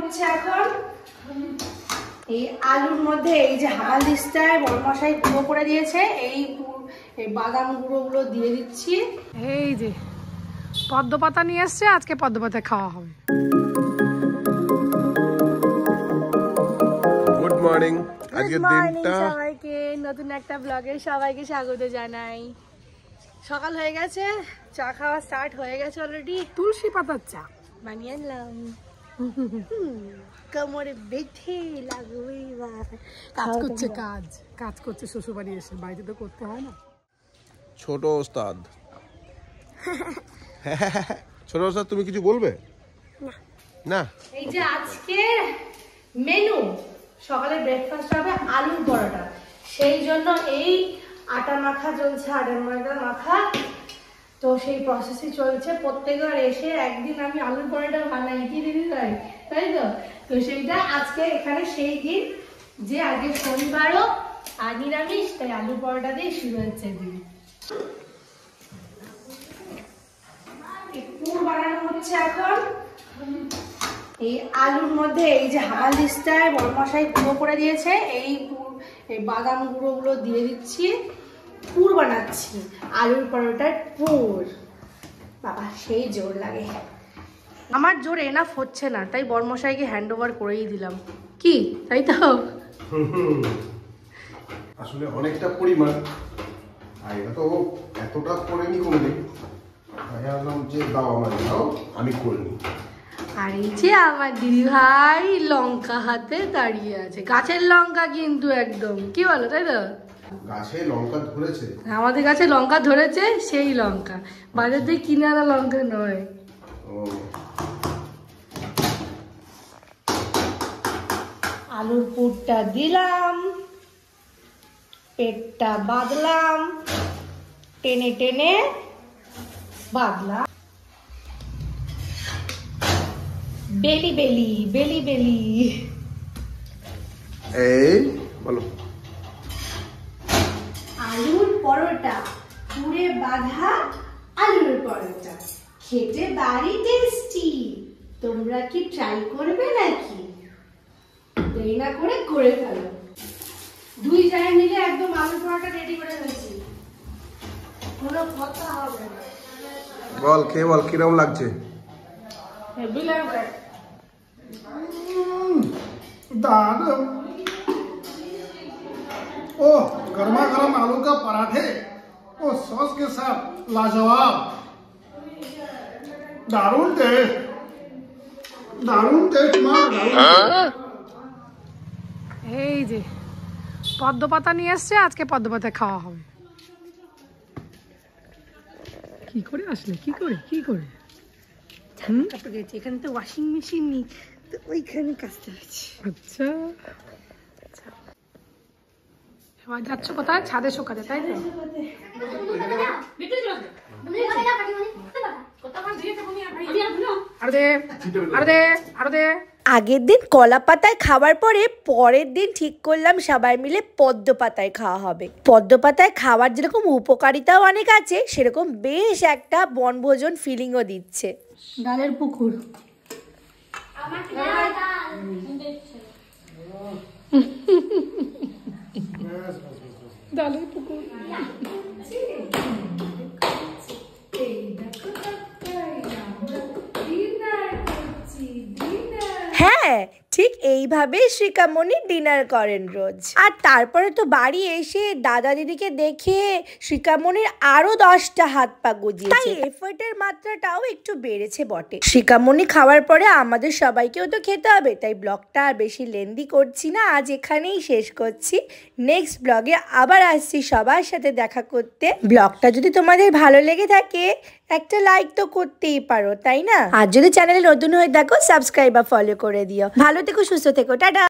হচ্ছে এখন এই আলুর মধ্যে এই যে হামাল দিস্তায় বড়মশাই গুঁড়ো করে দিয়েছে, এই বাদাম গুঁড়োগুলো দিয়ে দিচ্ছি। এই যে পদ্ম পাতা নিয়ে এসছে, আজকে পদ্ম পাতা খাওয়া হবে। Good morning. আজকের দিনটা সবাইকে নতুন একটা ব্লগে সবাইকে স্বাগত জানাই। সকাল হয়ে গেছে, চা খাওয়া স্টার্ট হয়ে গেছে অলরেডি। তুলসী পাতার চা বানিয়ে আনলাম। কোমরে বেঁধে লাগবে, কাজ করছে, কাজ করছে শ্বশুর বাড়ি এসে, বাড়িতে তো করতে হয় না। ছোট ওস্তাদ ছোট ওস্তাদ তুমি কিছু বলবে না? এই যে আজকের মেনু, সকালে ব্রেকফাস্ট হবে আলুর পরোটা, সেই জন্য এই আটা মাখা চলছে, আটার ময়দা মাখা। তো সেই প্রসেসই চলছে। প্রত্যেকবার এসে একদিন আমি আলুর পরোটা বানাই, কি দিদি তাই তাই তো। তো সেইটা আজকে এখানে সেই দিন, যে আজকে শনিবারও আর নিরামিষ, তাই আলুর পরোটা দিয়ে শুরু হচ্ছে দিন। পুর বানানো হচ্ছে এখন। এই আলুর মধ্যে এই যে হামাল দিস্তায় বড়মশাই গুঁড়ো করে দিয়েছে, এই বাদাম গুঁড়োগুলো দিয়ে দিচ্ছি। পুর বানাচ্ছি, আলুর পরোটার পুর। বাবা সেই জোর লাগে, আমার জোর এনাফ হচ্ছে না, তাই বড়মশাইকে হ্যান্ড ওভার করেই দিলাম। কি তাই তো? আসলে অনেকটা পরিমাণ, আর এটা তো এতটা করেনি কোনোদিন। ভাবলাম যে দাও আমার, দাও আমি করিনি। আর এই যে আমার দিদি ভাই লঙ্কা হাতে দাঁড়িয়ে আছে, গাছের লঙ্কা কিন্তু একদম, কি বলো তাই তো? গাছে লঙ্কা ধরেছে, আমাদের গাছে লঙ্কা ধরেছে, সেই লঙ্কা, বাজার থেকে কিনে আনা লঙ্কা নয়। আলুর পুরটা দিলাম, পেটটা বাঁধলাম, টেনে টেনে বাঁধলাম। বেলি বেলি বেলি বেলি, এই বলো। আলুর পরোটা, পুরে বাঁধা আলুর পরোটা, খেতে বাড়ি টেস্টি। তোমরা কি ট্রাই করবে নাকি? দেরি না করে করে ফেলো। দুই জায়গায় মিলে একদম আলুর পরোটা রেডি করে ফেলছি, কোনো কথা হবে না। বল, খেয়ে বল কিরকম লাগছে। হেভি লাগবে, दारुण। ओह, गर्मा गर्म आलू का पराठे और सॉस के साथ लाजवाब, दारुण टेस्ट, दारुण टेस्ट माँ, दारुण। এই যে পদ্ম পাতা নিয়ে এসছে, আজকে পদ্ম পাতা খাওয়া হবে। কি করে আসলে, কি করে কাপড় গেছে, এখানে তো ওয়াশিং মেশিন নেই, তো ওইখানে কাচতে হচ্ছে। আচ্ছা, এবার যাচ্ছ কোথায়? ছাদে শোকাতে, তাই তো? আগের দিন কলা পাতায় খাওয়ার পরে পরের দিন ঠিক করলাম সবাই মিলে পদ্ম পাতায় খাওয়া হবে। পদ্ম পাতায় খাওয়ার যেরকম উপকারিতাও অনেক আছে, সেরকম বেশ একটা বনভোজন ফিলিংও দিচ্ছে। ডালের পুকুর, ডালের পুকুর। হ্যাঁ, ঠিক এইভাবেই শ্রীকামণি ডিনার করেন রোজ। আর তারপরে তো বাড়ি এসে দাদা দিদিকে দেখে শ্রীকামণির আরো 10টা হাত পা গজিয়েছে, তাই এফর্টের মাত্রাটাও একটু বেড়েছে বটে। শ্রীকামণি খাওয়ার পরে আমাদের সবাইকেও তো খেতে হবে, তাই ব্লগটা আর বেশি লেন্দি করছি না, আজ এখানেই শেষ করছি। নেক্সট ব্লগে আবার আসছি সবার সাথে দেখা করতে। ব্লগটা যদি তোমাদের ভালো লেগে থাকে একটা লাইক তো করতেই পারো, তাই না? আর যদি চ্যানেলে নতুন হয়ে থাকো সাবস্ক্রাইব বা ফলো করে দিও। ভালো থেকো, সুস্থ থেকো, টাটা।